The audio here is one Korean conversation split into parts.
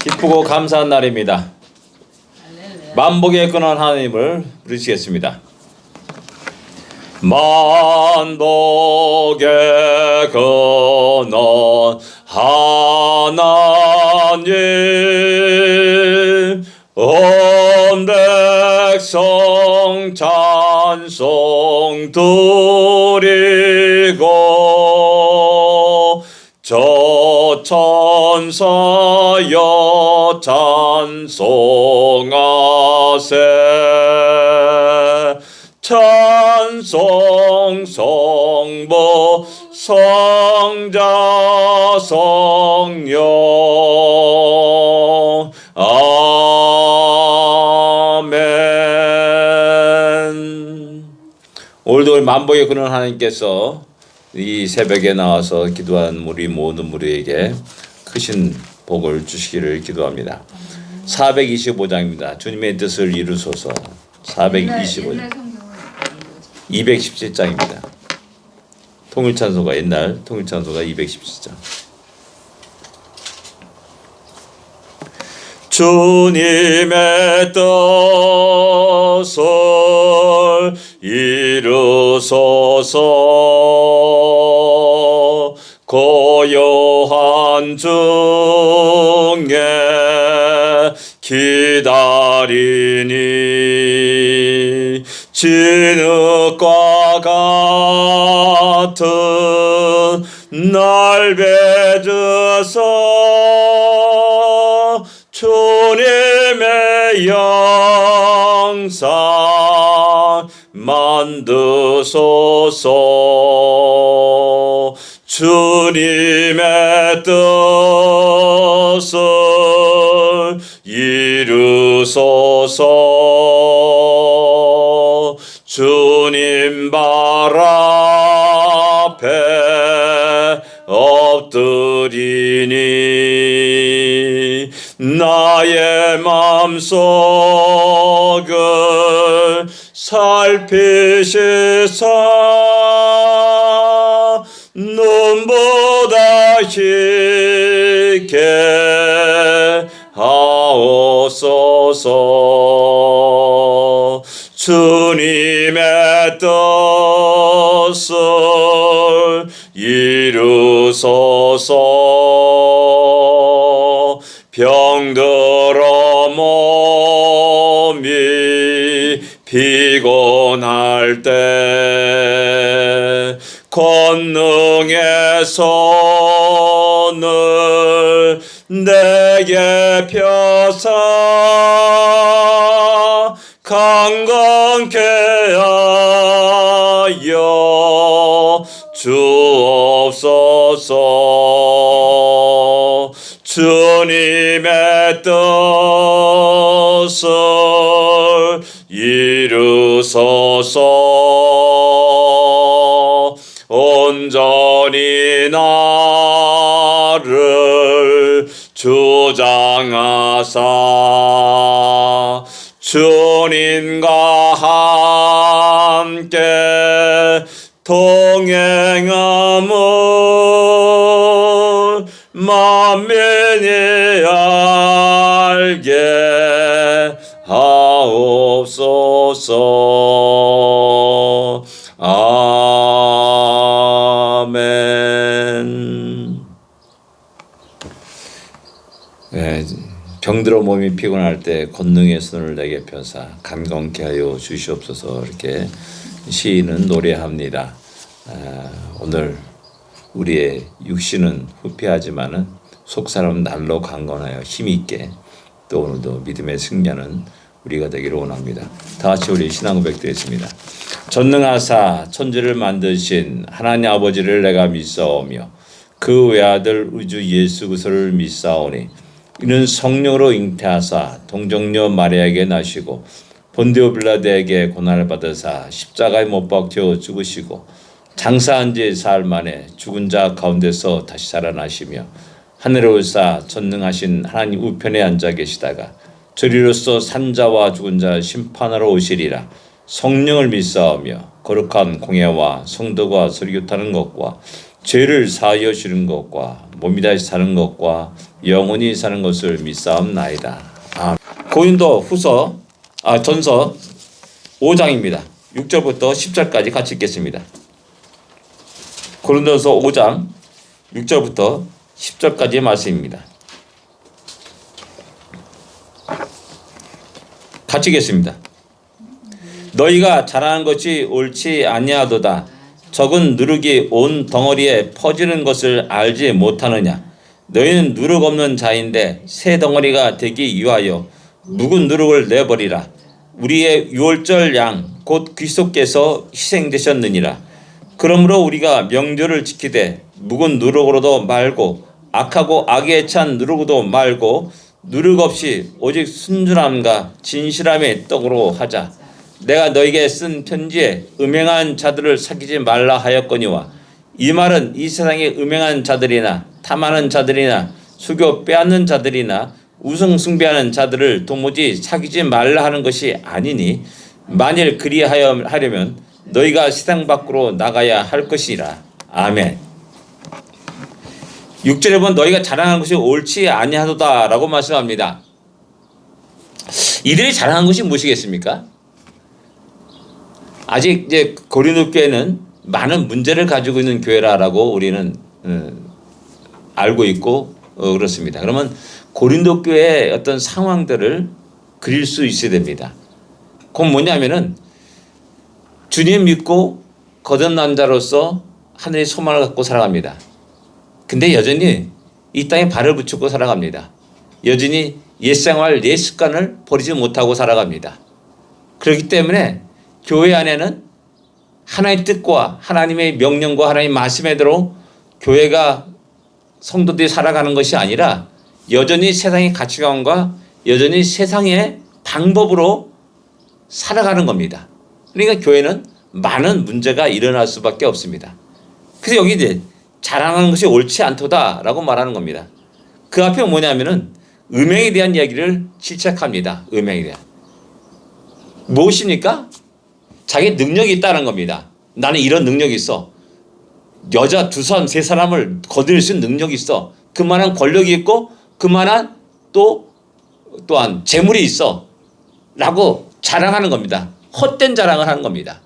기쁘고 감사한 날입니다. 만복의 근원 하나님을 부르시겠습니다. 만복의 근원 하나님, 온 백성 찬송 드리고 저 천사여 찬송하세. 찬송 성부 성자 성령 아멘. 오늘도 우리 만복의 근원 하나님께서 이 새벽에 나와서 기도한 우리 모든 무리에게 크신 복을 주시기를 기도합니다. 425장입니다. 주님의 뜻을 이루소서. 425장. 217장입니다. 통일찬송가, 옛날 통일찬송가 217장. 주님의 뜻을 이루소서. 고요한 중에 기다리니 진흙과 같은 날 맺으소. 주님의 영상 만드소서. 주님의 뜻을 이루소서. 주님 발 앞에 엎드리니 나의 맘속을 살피시사 눈보다 쉽게 하옵소서. 주님의 뜻을 이루소서. 병들어 몸이 피곤할 때 권능의 손을 내게 펴사 강건케 하여 주옵소서. 주님의 뜻을 이루소서. 온전히 나를 주장하사 주님과 함께 동행함을 만민이 알게 하옵소서. 아멘. 네, 병들어 몸이 피곤할 때 권능의 손을 내게 펴사 강건케 하여 주시옵소서. 이렇게 시인은 노래합니다. 오늘 우리의 육신은 후패하지만은 속사람은 날로 강건하여 힘있게 또 오늘도 믿음의 승리하는 우리가 되기를 원합니다. 다 같이 우리 신앙 고백드리겠습니다. 전능하사 천지를 만드신 하나님 아버지를 내가 믿사오며 그 외아들 우주 예수 그리스도를 믿사오니 이는 성령으로 잉태하사 동정녀 마리아에게 나시고 본디오 빌라도에게 고난을 받으사 십자가에 못 박혀 죽으시고 장사한 지 사흘 만에 죽은 자 가운데서 다시 살아나시며 하늘에 올사 전능하신 하나님 우편에 앉아 계시다가 저리로서 산자와 죽은 자 심판하러 오시리라. 성령을 믿사오며 거룩한 공예와 성도가 설교타는 것과 죄를 사하여 주는 것과 몸이 다시 사는 것과 영원히 사는 것을 믿사옵나이다. 고린도 전서 5장입니다. 6절부터 10절까지 같이 읽겠습니다. 고린도서 5장 6절부터 10절까지의 말씀입니다. 같이 읽겠습니다. 너희가 잘하는 것이 옳지 아니하도다. 적은 누룩이 온 덩어리에 퍼지는 것을 알지 못하느냐. 너희는 누룩 없는 자인데 새 덩어리가 되기 위하여 묵은 누룩을 내버리라. 우리의 유월절 양 곧 그리스도께서 희생되셨느니라. 그러므로 우리가 명절을 지키되 묵은 누룩으로도 말고 악하고 악에 찬 누룩으로도 말고 누룩 없이 오직 순전함과 진실함의 떡으로 하자. 내가 너에게 쓴 편지에 음행한 자들을 사귀지 말라 하였거니와 이 말은 이 세상에 음행한 자들이나 탐하는 자들이나 수교 빼앗는 자들이나 우상 숭배하는 자들을 도무지 사귀지 말라 하는 것이 아니니 만일 그리하려면 너희가 세상 밖으로 나가야 할 것이라. 아멘. 6절에 보면 너희가 자랑하는 것이 옳지 아니하도다 라고 말씀합니다. 이들이 자랑한 것이 무엇이겠습니까? 아직 이제 고린도 교회는 많은 문제를 가지고 있는 교회라고 우리는 알고 있고 그렇습니다. 그러면 고린도 교회의 어떤 상황들을 그릴 수 있어야 됩니다. 그건 뭐냐면은 주님 믿고 거듭난 자로서 하늘의 소망을 갖고 살아갑니다. 근데 여전히 이 땅에 발을 붙이고 살아갑니다. 여전히 옛생활, 옛 습관을 버리지 못하고 살아갑니다. 그렇기 때문에 교회 안에는 하나님의 뜻과 하나님의 명령과 하나님의 말씀에대로 교회가 성도들이 살아가는 것이 아니라 여전히 세상의 가치관과 여전히 세상의 방법으로 살아가는 겁니다. 그러니까 교회는 많은 문제가 일어날 수밖에 없습니다. 그래서 여기 이제 자랑하는 것이 옳지 않도다라고 말하는 겁니다. 그 앞에 뭐냐면은 음행에 대한 이야기를 질책합니다. 음행에 대한. 무엇입니까? 자기 능력이 있다는 겁니다. 나는 이런 능력이 있어. 여자 2사람, 3사람을 거들 수 있는 능력이 있어. 그만한 권력이 있고 그만한 또한 재물이 있어. 라고 자랑하는 겁니다. 헛된 자랑을 하는 겁니다.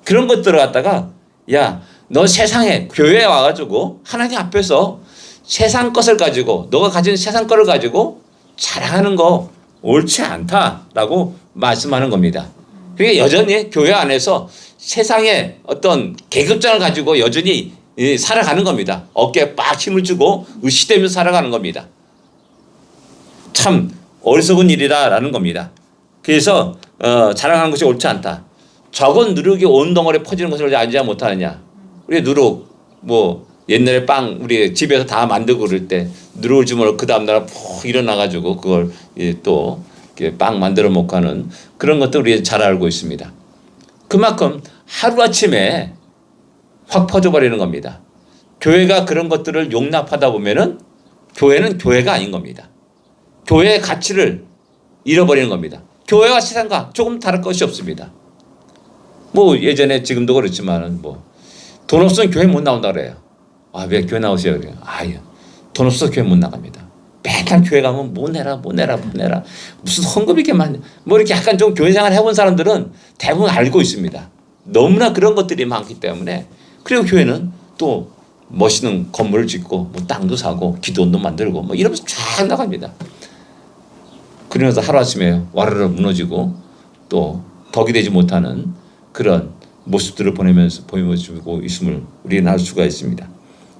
그런 것들을 갖다가 야, 너 세상에 교회에 와가지고 하나님 앞에서 세상 것을 가지고 너가 가진 세상 것을 가지고 자랑하는 거 옳지 않다라고 말씀하는 겁니다. 그러니까 여전히 교회 안에서 세상의 어떤 계급장을 가지고 여전히 살아가는 겁니다. 어깨에 빡 힘을 주고 의시되면서 살아가는 겁니다. 참 어리석은 일이다라는 겁니다. 그래서 자랑하는 것이 옳지 않다. 적은 누룩이 온 덩어리에 퍼지는 것을 알지 못하느냐. 우리 누룩 옛날에 빵 우리 집에서 다 만들고 그럴 때 누룩을 주면 그 다음날 푹 일어나가지고 그걸 또 빵 만들어 먹고 하는 그런 것도 우리 잘 알고 있습니다. 그만큼 하루아침에 확 퍼져버리는 겁니다. 교회가 그런 것들을 용납하다 보면은 교회는 교회가 아닌 겁니다. 교회의 가치를 잃어버리는 겁니다. 교회와 세상과 조금 다를 것이 없습니다. 예전에 지금도 그렇지만은 돈 없으면 교회 못 나온다 그래요. 왜 교회 나오세요? 그래요. 돈 없어서 교회 못 나갑니다. 맨날 교회 가면 뭐 내라. 무슨 헌금 이렇게 많이 이렇게 약간 좀 교회 생활 해본 사람들은 대부분 알고 있습니다. 너무나 그런 것들이 많기 때문에 그리고 교회는 또 멋있는 건물을 짓고 땅도 사고 기도원도 만들고 이러면서 쫙 나갑니다. 그러면서 하루아침에 와르르 무너지고 또 덕이 되지 못하는 그런 모습들을 보여주고 있음을 우리는 알 수가 있습니다.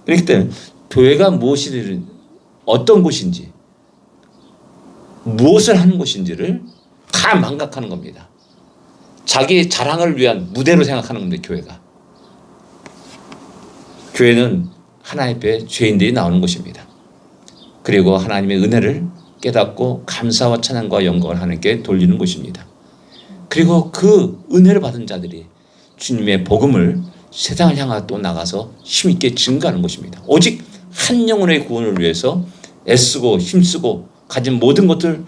그렇기 때문에 교회가 어떤 곳인지 무엇을 하는 곳인지를 다 망각하는 겁니다. 자기 자랑을 위한 무대로 생각하는 겁니다. 교회는 하나님 앞에 죄인들이 나오는 곳입니다. 그리고 하나님의 은혜를 깨닫고 감사와 찬양과 영광을 하나님께 돌리는 곳입니다. 그리고 그 은혜를 받은 자들이 주님의 복음을 세상을 향하여 또 나가서 힘있게 증거하는 것입니다. 오직 한 영혼의 구원을 위해서 애쓰고 힘쓰고 가진 모든 것들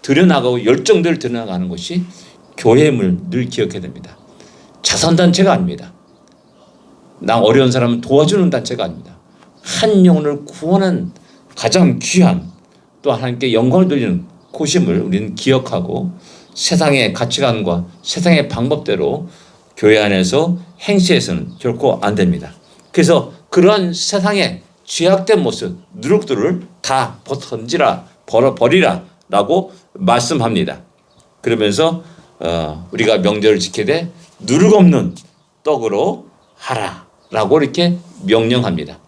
들여나가고 열정들을 들여나가는 것이 교회임을 늘 기억해야 됩니다. 자선단체가 아닙니다. 나 어려운 사람은 도와주는 단체가 아닙니다. 한 영혼을 구원한 가장 귀한 또 하나님께 영광을 돌리는 곳임을 우리는 기억하고 세상의 가치관과 세상의 방법대로 교회 안에서 행시해서는 결코 안 됩니다. 그래서 그러한 세상의 죄악된 모습, 누룩들을 다 던지라, 버리라 라고 말씀합니다. 그러면서 우리가 명절을 지키되 누룩 없는 떡으로 하라 라고 이렇게 명령합니다.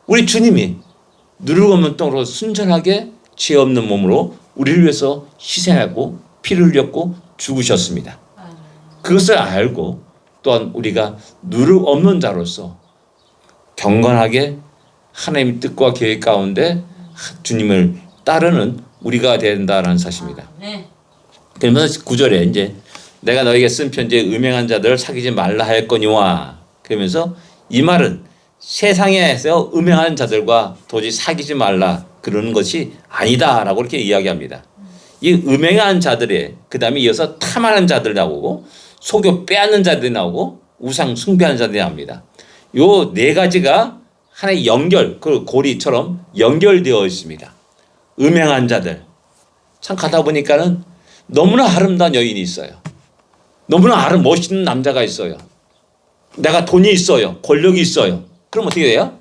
우리 주님이 누룩 없는 떡으로 순전하게 죄 없는 몸으로 우리를 위해서 희생하고 피를 흘렸고 죽으셨습니다. 그것을 알고 또한 우리가 누룩 없는 자로서 경건하게 하나님의 뜻과 계획 가운데 주님을 따르는 우리가 된다라는 사실입니다. 그러면서 9절에 이제 내가 너에게 쓴 편지에 음행한 자들을 사귀지 말라 하였거니와 그러면서 이 말은 세상에서 음행하는 자들과 도저히 사귀지 말라 그러는 것이 아니다라고 이렇게 이야기합니다. 이 음행한 자들의 그 다음에 이어서 탐하는 자들 나오고 속여 빼앗는 자들이 나오고 우상 숭배하는 자들이 나옵니다. 요 네 가지가 하나의 연결, 그 고리처럼 연결되어 있습니다. 음행한 자들. 참 가다 보니까는 너무나 아름다운 여인이 있어요. 너무나 멋있는 남자가 있어요. 내가 돈이 있어요. 권력이 있어요. 그럼 어떻게 돼요?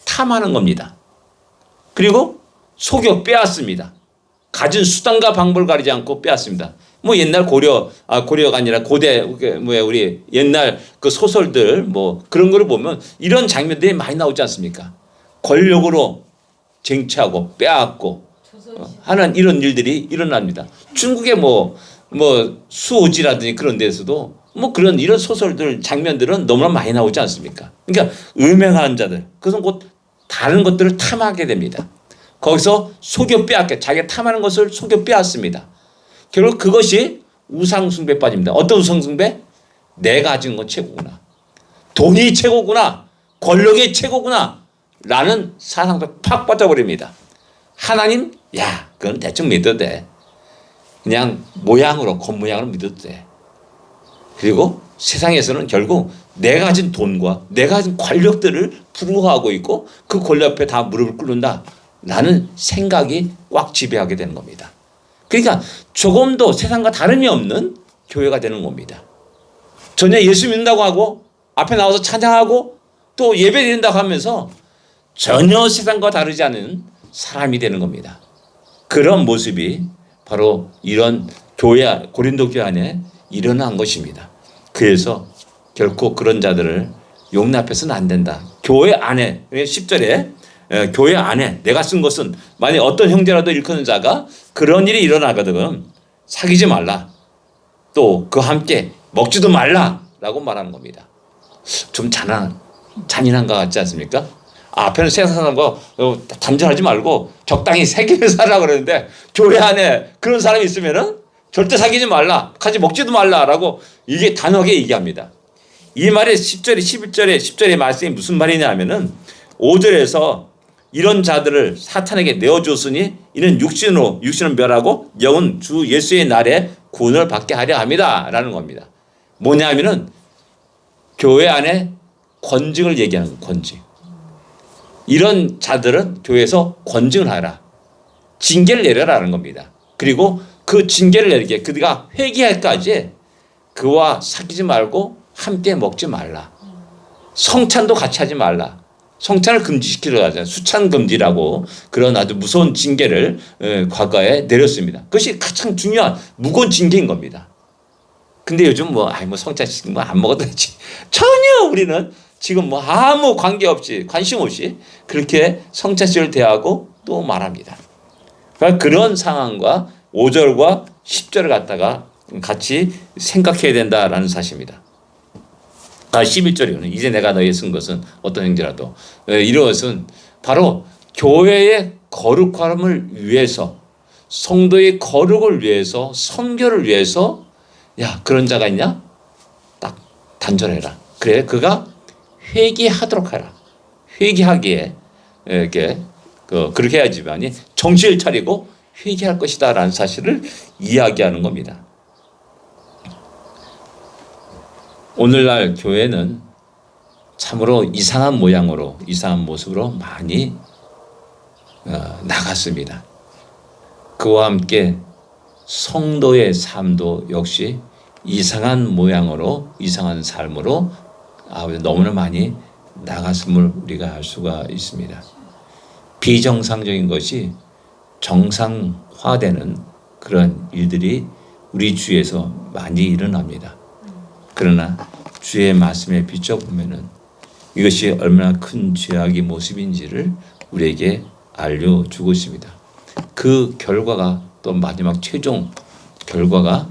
탐하는 겁니다. 그리고 속여 빼앗습니다. 가진 수단과 방법을 가리지 않고 빼앗습니다. 뭐 옛날 고려가 아니라 고대 우리 옛날 그 소설들 뭐 그런 거를 보면 이런 장면들이 많이 나오지 않습니까? 권력으로 쟁취하고 빼앗고 하는 이런 일들이 일어납니다. 중국의 뭐 수오지라든지 그런 데서도 뭐 그런 이런 소설들 장면들은 너무나 많이 나오지 않습니까? 그러니까 음행하는 자들 그것은 곧 다른 것들을 탐하게 됩니다. 거기서 속여 빼앗게 자기가 탐하는 것을 속여 빼앗습니다. 결국 그것이 우상숭배에 빠집니다. 어떤 우상숭배? 내가 가진 건 최고구나. 돈이 최고구나. 권력이 최고구나. 라는 사상도 팍 빠져버립니다. 하나님, 야, 그건 대충 믿어도 돼. 그냥 모양으로, 겉모양으로 믿어도 돼. 그리고 세상에서는 결국 내가 가진 돈과 내가 가진 권력들을 부러워하고 있고 그 권력 앞에 다 무릎을 꿇는다. 라는 생각이 꽉 지배하게 되는 겁니다. 그러니까 조금도 세상과 다름이 없는 교회가 되는 겁니다. 전혀 예수 믿는다고 하고 앞에 나와서 찬양하고 또 예배 드린다고 하면서 전혀 세상과 다르지 않은 사람이 되는 겁니다. 그런 모습이 바로 이런 교회, 고린도 교회 안에 일어난 것입니다. 그래서 결코 그런 자들을 용납해서는 안 된다. 교회 안에 10절에 교회 안에 내가 쓴 것은 만약 어떤 형제라도 일컫는 자가 그런 일이 일어나거든 사귀지 말라. 또 그와 함께 먹지도 말라라고 말하는 겁니다. 좀 잔인한 것 같지 않습니까? 앞에는 세상 사람과 단절하지 말고 적당히 새기며 살라 그러는데 교회 안에 그런 사람이 있으면은 절대 사귀지 말라. 같이 먹지도 말라라고 이게 단호하게 얘기합니다. 이 말의 10절에 11절의 말씀이 무슨 말이냐 하면은 5절에서 이런 자들을 사탄에게 내어줬으니 이는 육신은 멸하고 영은 주 예수의 날에 구원을 받게 하려 합니다. 라는 겁니다. 뭐냐 하면은 교회 안에 권징을 얘기하는 거예요. 권징. 이런 자들은 교회에서 권징을 하라. 징계를 내려라는 겁니다. 그리고 그 징계를 내리게 그가 회개할까지 그와 사귀지 말고 함께 먹지 말라. 성찬도 같이 하지 말라. 성찬을 금지시키려 하잖아요. 수찬 금지라고 그런 아주 무서운 징계를 과거에 내렸습니다. 그것이 가장 중요한 무거운 징계인 겁니다. 근데 요즘 성찬 시키는 거 안 먹어도 되지. 전혀 우리는 지금 아무 관계없이 관심 없이 그렇게 성찬식을 대하고 또 말합니다. 그러니까 그런 상황과 5절과 10절을 갖다가 같이 생각해야 된다라는 사실입니다. 11절이거든요. 이제 내가 너에게 쓴 것은 어떤 형제라도 이것은 바로 교회의 거룩함을 위해서 성도의 거룩을 위해서 선교를 위해서 야 그런 자가 있냐? 딱 단절해라. 그래 그가 회개하도록 하라. 회개하기에 이렇게 그렇게 해야지만이 정신을 차리고 회개할 것이다라는 사실을 이야기하는 겁니다. 오늘날 교회는 참으로 이상한 모양으로 이상한 모습으로 많이 나갔습니다. 그와 함께 성도의 삶도 역시 이상한 모양으로 이상한 삶으로 너무나 많이 나갔음을 우리가 알 수가 있습니다. 비정상적인 것이 정상화되는 그런 일들이 우리 주위에서 많이 일어납니다. 그러나 주의 말씀에 비춰보면은 이것이 얼마나 큰 죄악의 모습인지를 우리에게 알려주고 있습니다. 그 결과가 또 마지막 최종 결과가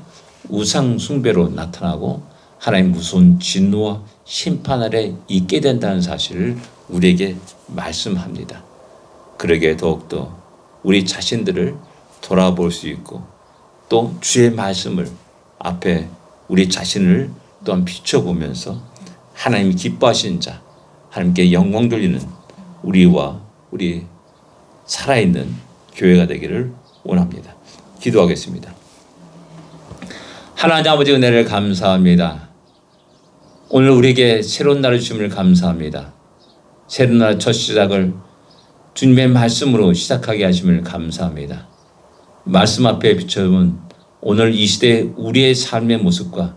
우상 숭배로 나타나고 하나님 무서운 진노와 심판 아래 있게 된다는 사실을 우리에게 말씀합니다. 그러기에 더욱더 우리 자신들을 돌아볼 수 있고 또 주의 말씀을 앞에 우리 자신을 또한 비춰보면서 하나님이 기뻐하시는 자, 하나님께 영광 돌리는 우리와 우리 살아있는 교회가 되기를 원합니다. 기도하겠습니다. 하나님 아버지 은혜를 감사합니다. 오늘 우리에게 새로운 날을 주심을 감사합니다. 새로운 날 첫 시작을 주님의 말씀으로 시작하게 하심을 감사합니다. 말씀 앞에 비춰본 오늘 이 시대의 우리의 삶의 모습과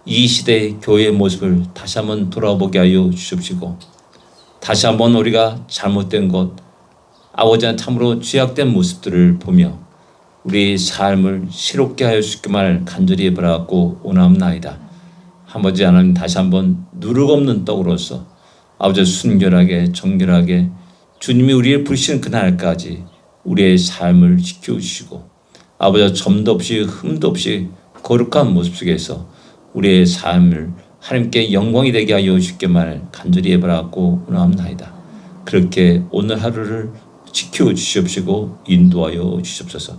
이 시대의 교회의 모습을 다시 한번 돌아보게 하여 주십시고 다시 한번 우리가 잘못된 것 아버지는 참으로 죄악된 모습들을 보며 우리 삶을 새롭게 하여 주시기만을 간절히 바라고 원하옵나이다. 아버지 하나님 다시 한번 누룩 없는 떡으로서 아버지 순결하게 정결하게 주님이 우리를 부르시는 그날까지 우리의 삶을 지켜주시고 아버지 점도 없이 흠도 없이 거룩한 모습 속에서 우리의 삶을 하나님께 영광이 되게 하여 주시기만을 간절히 바라고 원하옵나이다. 그렇게 오늘 하루를 지켜주시옵시고 인도하여 주시옵소서.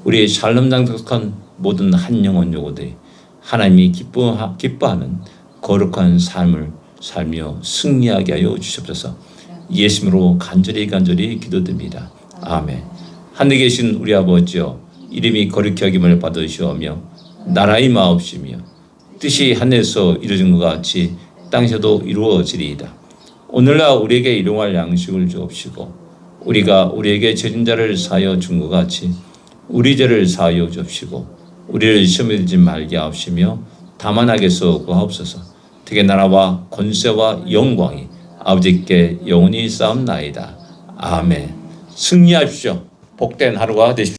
우리의 샬롬 장독한 모든 한 영혼 요구들이 하나님이 기뻐하는 거룩한 삶을 살며 승리하게 하여 주시옵소서. 예수님으로 간절히 기도드립니다. 아멘. 하늘에 계신 우리 아버지여 이름이 거룩히 여김을 받으시오며 나라의 마옵시며 뜻이 하늘에서 이루어진 것 같이 땅에서도 이루어지리이다. 오늘날 우리에게 일용할 양식을 주옵시고 우리가 우리에게 죄진 자를 사하여 준 것 같이 우리 죄를 사하여 주옵시고 우리를 시험에 들지 말게 하옵시며 다만 악에서 구하옵소서. 되게 나라와 권세와 영광이 아버지께 영원히 쌓옵나이다. 아멘. 승리하십시오. 복된 하루가 되십시오.